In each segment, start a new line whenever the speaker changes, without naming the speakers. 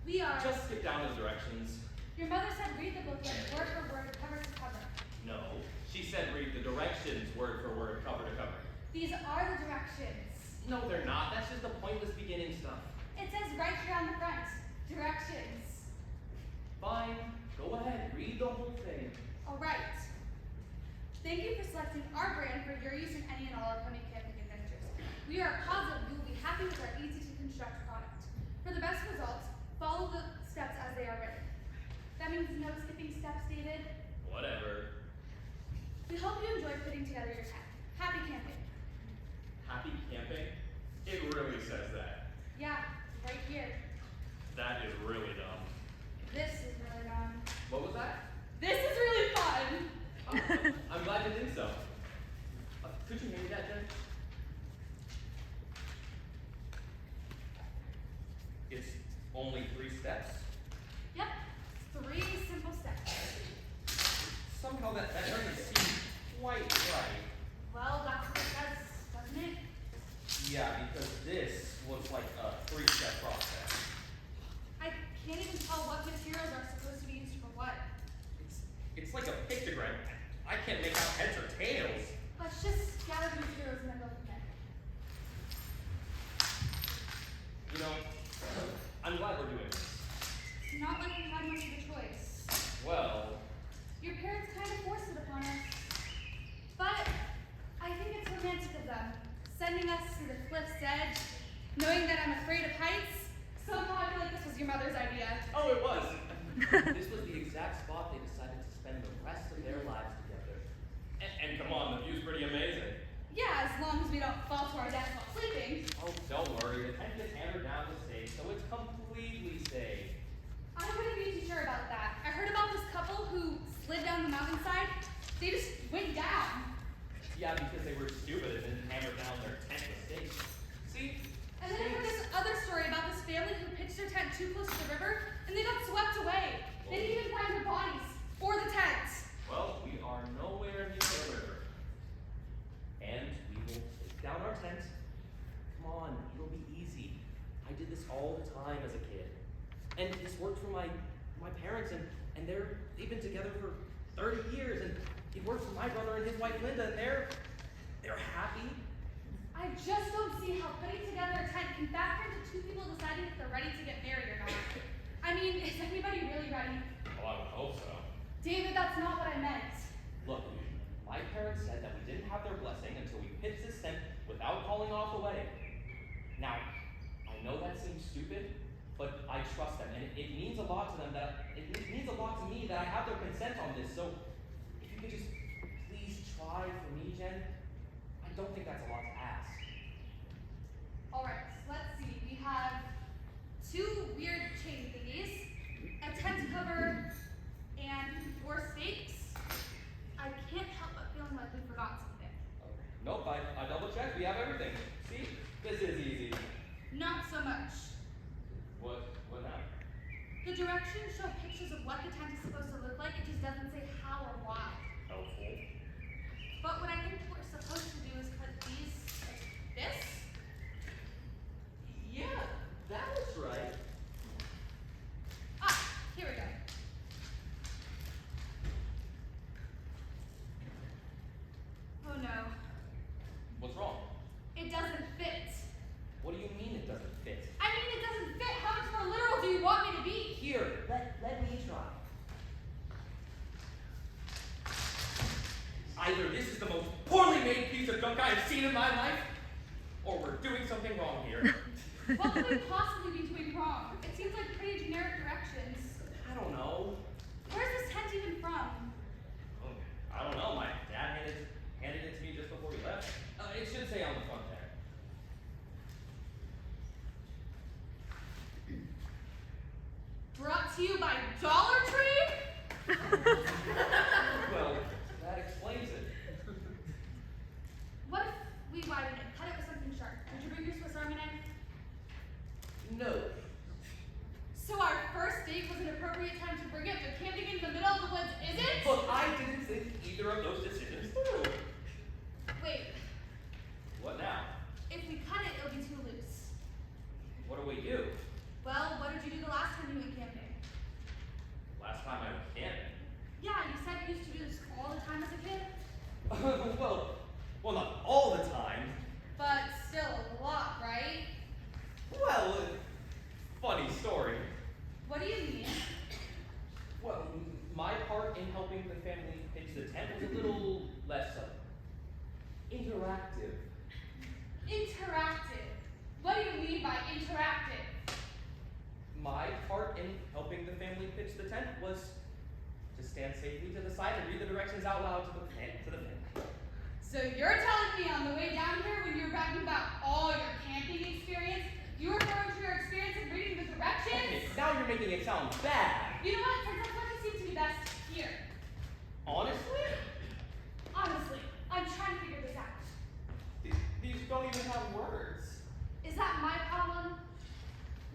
We are...
Just skip down to the directions.
Your mother said read the booklet, word for word, cover to cover.
No, she said read the directions word for word, cover to cover.
These are the directions.
No, they're not. That's just the pointless beginning stuff.
It says right here on the front, directions.
Fine, go ahead, read the whole thing.
All right. Thank you for selecting our brand for your use in any and all upcoming camping adventures. We are positive you will be happy with our easy-to-construct product. For the best results, follow the steps as they are written. That means no skipping steps, David.
Whatever.
We hope you enjoy putting together your tent. Happy camping.
Happy camping? It really says that.
Yeah, right here.
That is really dumb.
This is really dumb.
What was that?
This is really fun.
I'm glad you think so. Could you hand me that, Jen? It's only 3 steps.
Yep, 3 simple steps.
Somehow that doesn't seem quite right.
Well, that's what it says, doesn't it?
Yeah, because this looks like a 3-step process.
I can't even tell what materials are supposed to be used for what.
It's like a pictogram. I can't make out heads or tails.
Let's just gather the materials and then go from there.
You know, I'm glad we're doing this.
It's not like we had much of a choice.
Well,
Your parents kind of forced it upon us. But I think it's romantic of them, sending us to the cliff's edge, knowing that I'm afraid of heights. Somehow I feel like this was your mother's idea.
oh, it was. This was the exact spot they decided to spend the rest of their lives together. And come on, the view's pretty amazing.
Yeah, as long as we don't fall to our death while sleeping.
Oh, don't worry. The tent gets hammered down to safe, so it's completely safe.
I wouldn't be too sure about that. I heard about this couple who slid down the mountainside. They just went down.
Yeah, because they were stupid and didn't hammer down their tent with stakes. See?
And then I heard this other story about this family who pitched their tent too close to the river and they got swept away. They didn't even find their bodies or the tent.
Well, we are nowhere near the river. And we will take down our tent. Come on, it'll be easy. I did this all the time as a kid. And this worked for my parents, and they've been together for 30 years, and it worked for my brother and his wife Linda, and they're happy.
I just don't see how putting together a tent can factor into 2 people deciding if they're ready to get married or not. I mean, is anybody really ready?
Well, I would hope so.
David, that's not what I meant.
Look, my parents said that we didn't have their blessing until we pitched this tent without calling off the wedding. Now, I know that seems stupid, but I trust them, and it means a lot to them it means a lot to me that I have their consent on this. So, if you could just please try for me, Jen, I don't think that's a lot to ask.
All right, let's see. We have 2 weird chain thingies, a tent cover, and 4 stakes. I can't help but feeling like we forgot something.
Nope, I double checked. We have everything. See, this is easy.
Not so much.
What now?
The directions show pictures of what the tent is supposed to look like. It just doesn't say how or why.
Helpful.
But what I think we're supposed to do is put these like this.
Yeah, that was right.
Ah, here we go. Oh no,
What's wrong?
it doesn't fit.
What do you mean it doesn't fit?
I mean, it doesn't fit. How much more literal do you want me to be?
Here, let me try. Either this is the most poorly made piece of junk I have seen in my life, or we're doing something wrong here.
What could we possibly be doing wrong? It seems like pretty generic directions.
I don't know.
Where's this tent even from?
I don't know. My dad handed it to me just before we left. It should say on the front there.
Brought to you by Dollar Tree?
Well, that explains it.
What if we widen it, cut it with something sharp? Did you bring your Swiss Army knife?
No.
So our first date was an appropriate time to bring it, but camping in the middle of the woods isn't?
Look, I didn't think either of those decisions through.
Wait,
What now?
if we cut it, it'll be too loose.
What do we do?
Well, what did you do the last time you
tent was to stand safely to the side and read the directions out loud to the family.
So you're telling me on the way down here when you were bragging about all your camping experience, you were referring to your experience in reading the directions?
Okay, now you're making it sound bad.
You know what? Since that's what you seem to be best here.
Honestly?
Honestly, I'm trying to figure this out.
These don't even have words.
Is that my problem?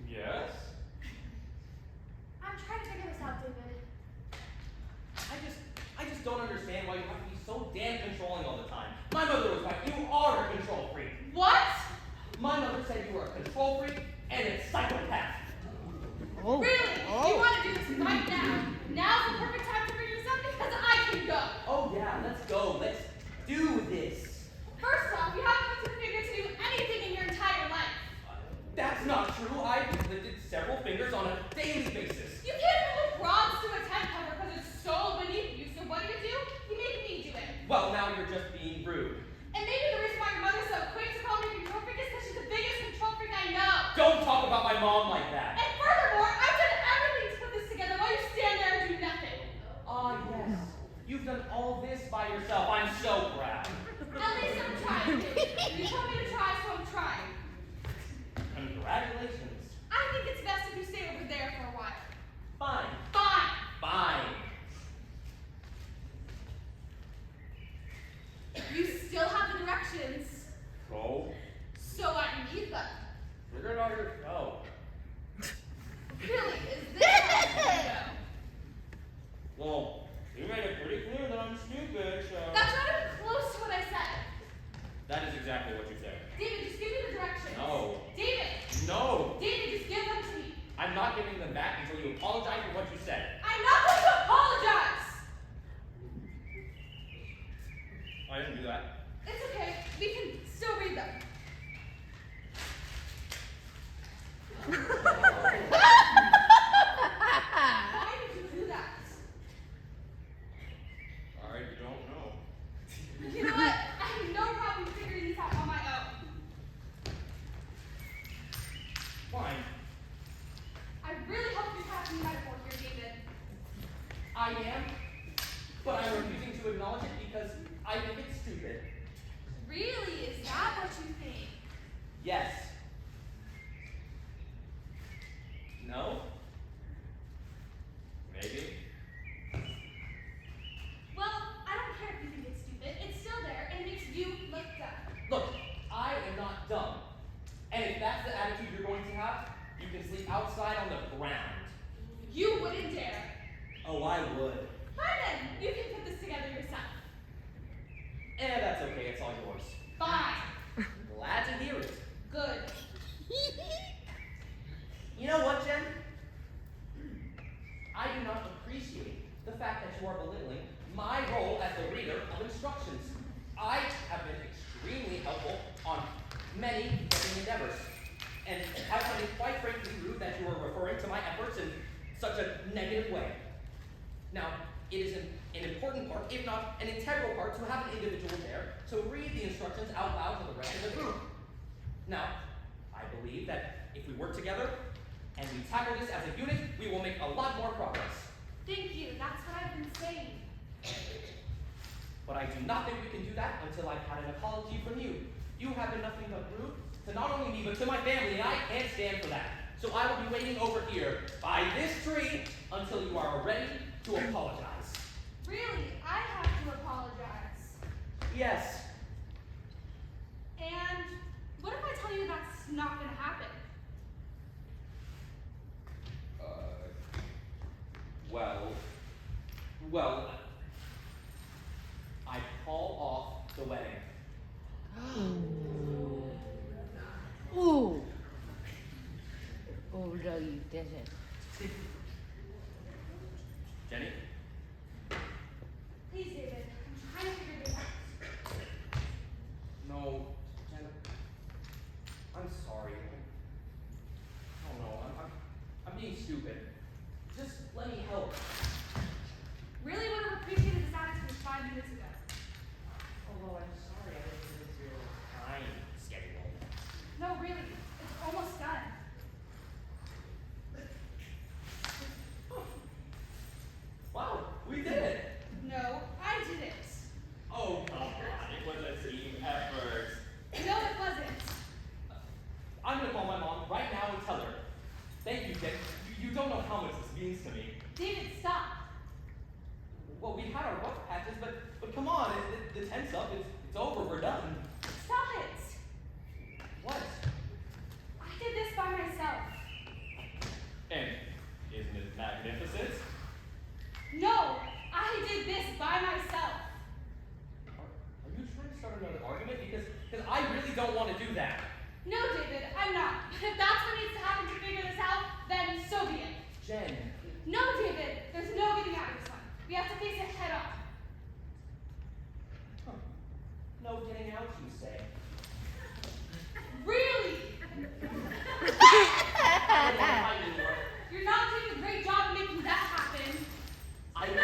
Yes?
I'm trying to figure this out, David.
I just don't understand why you have to be so damn controlling all the time. My mother was right. You are a control freak.
What?
My mother said you were a control freak and a psychopath.
Oh. Really? You want to do this right now? Now's the perfect time to figure this out because I can go.
Oh yeah, let's go. Let's do this.
First off, you haven't lifted a finger to do anything in your entire life.
That's not true. I've lifted several fingers on a daily basis.
You can't move rods to a tent cover because it's so beneath you. So what do? You make me do it.
Well, now you're just being rude.
And maybe the reason why your mother's so quick to call me a control freak is because she's the biggest control freak I know.
Don't talk about my mom like that.
And furthermore, I've done everything to put this together while you stand there and do nothing.
Ah, yes. You've done all this by yourself. I'm so proud.
At least I'm trying to. You told me to try, so I'm trying.
Congratulations.
I think it's best if you stay over there for a while.
Fine.
Fine.
Fine.
You still have the directions,
Go.
so I need them.
Figure it out yourself.
Really, is this how it's gonna go?
Well, you made it pretty clear that I'm stupid, so...
That's not even close to what I said.
That is exactly what you said.
David, just give me the directions.
No.
David!
No!
David, just give them to me.
I'm not giving them back until you apologize for what you said.
I'm not going to apologize!
I didn't do that.
It's okay. We can still read them. Why did you do that?
I don't know.
You know what? I have no problem figuring this out on my own.
Fine.
I really hope you're passing the metaphor here, David.
I am, but I'm refusing to acknowledge it because I think it's stupid.
Really? Is that what you think?
Yes. No? Maybe.
Well, I don't care if you think it's stupid. It's still there, and it makes you look dumb.
Look, I am not dumb. And if that's the attitude you're going to have, you can sleep outside on the ground.
You wouldn't dare.
Oh, I would.
Fine then. You can put this together yourself.
That's okay, it's all yours.
Fine.
Glad to hear it.
Good.
You know what, Jen? I do not appreciate the fact that you are belittling my role as the reader of instructions. I have been extremely helpful on many different endeavors. And I find it quite frankly rude that you are referring to my efforts in such a negative way. Now, it is an important part, if not an integral part, to have an individual there to read the instructions out loud to the rest of the group. Now, I believe that if we work together and we tackle this as a unit, we will make a lot more progress.
Thank you. That's what I've been saying.
But I do not think we can do that until I've had an apology from you. You have been nothing but rude to not only me, but to my family, and I can't stand for that. So I will be waiting over here by this tree until you are ready to apologize.
Really? I have to apologize.
Yes.
And what if I tell you that's not going to happen?
Well, I call off the wedding.
Ooh. Oh, no, you didn't.
Jenny?
Please, David. I'm trying to figure this out.
No, Jen. I'm sorry. I don't know. I'm being stupid. Just let me help.
Really would have appreciated this attitude 5 minutes ago.
Although I'm sorry I didn't give it to your time schedule.
No, really. It's almost done.
right now and tell her, thank you, Dick. You don't know how much this means to me.
David, stop.
Well, we had our rough patches, but come on, the tent's up, it's over, we're done.
Stop it.
What?
I did this by myself.
And isn't it magnificent?
No, I did this by myself.
Are you trying to start another argument? Because I really don't want to do that.
No, David, I'm not. But if that's what needs to happen to figure this out, then so be it.
Jen.
No, David, there's no getting out of this one. We have to face it head on.
Huh. No getting out, you say.
Really?
I don't want to fight anymore.
You're not doing a great job making that happen.
I will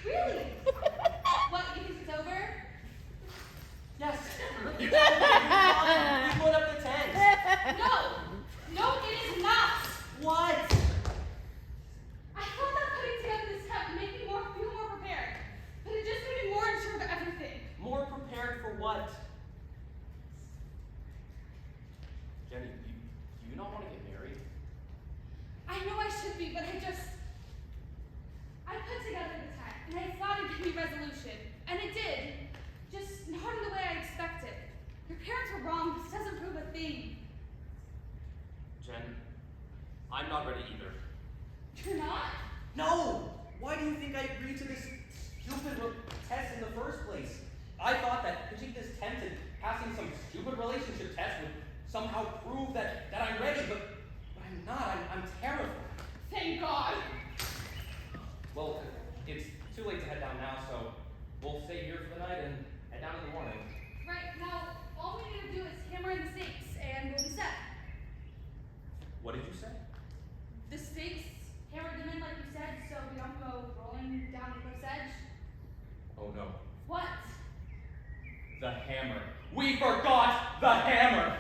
Really? What, you think it's over?
Yes. You put up the tent.
No, it is not.
What?
I thought that putting together this tent would make me feel more prepared. But it just made me more unsure of everything.
More prepared for what? Jenny, do you not want to get married?
I know I should be, but I put together the tent, and I thought it'd give me resolution. And it did. Just not in the way I expected. Your parents were wrong. This doesn't prove a thing.
Jen, I'm not ready either.
You're not?
No! Why do you think I agreed to this stupid test in the first place? I thought that pitching this tent and passing some stupid relationship test would somehow prove that I'm ready, but I'm not. I'm terrified.
Thank God.
Well, it's too late to head down now, so we'll stay here for the night and head down in the morning.
Right, now, all we need to do is hammer in the stakes, and we'll be set.
What did you say?
The stakes, hammer them in like you said, so we don't go rolling down the cliff's edge.
Oh no.
What?
The hammer. We forgot the hammer!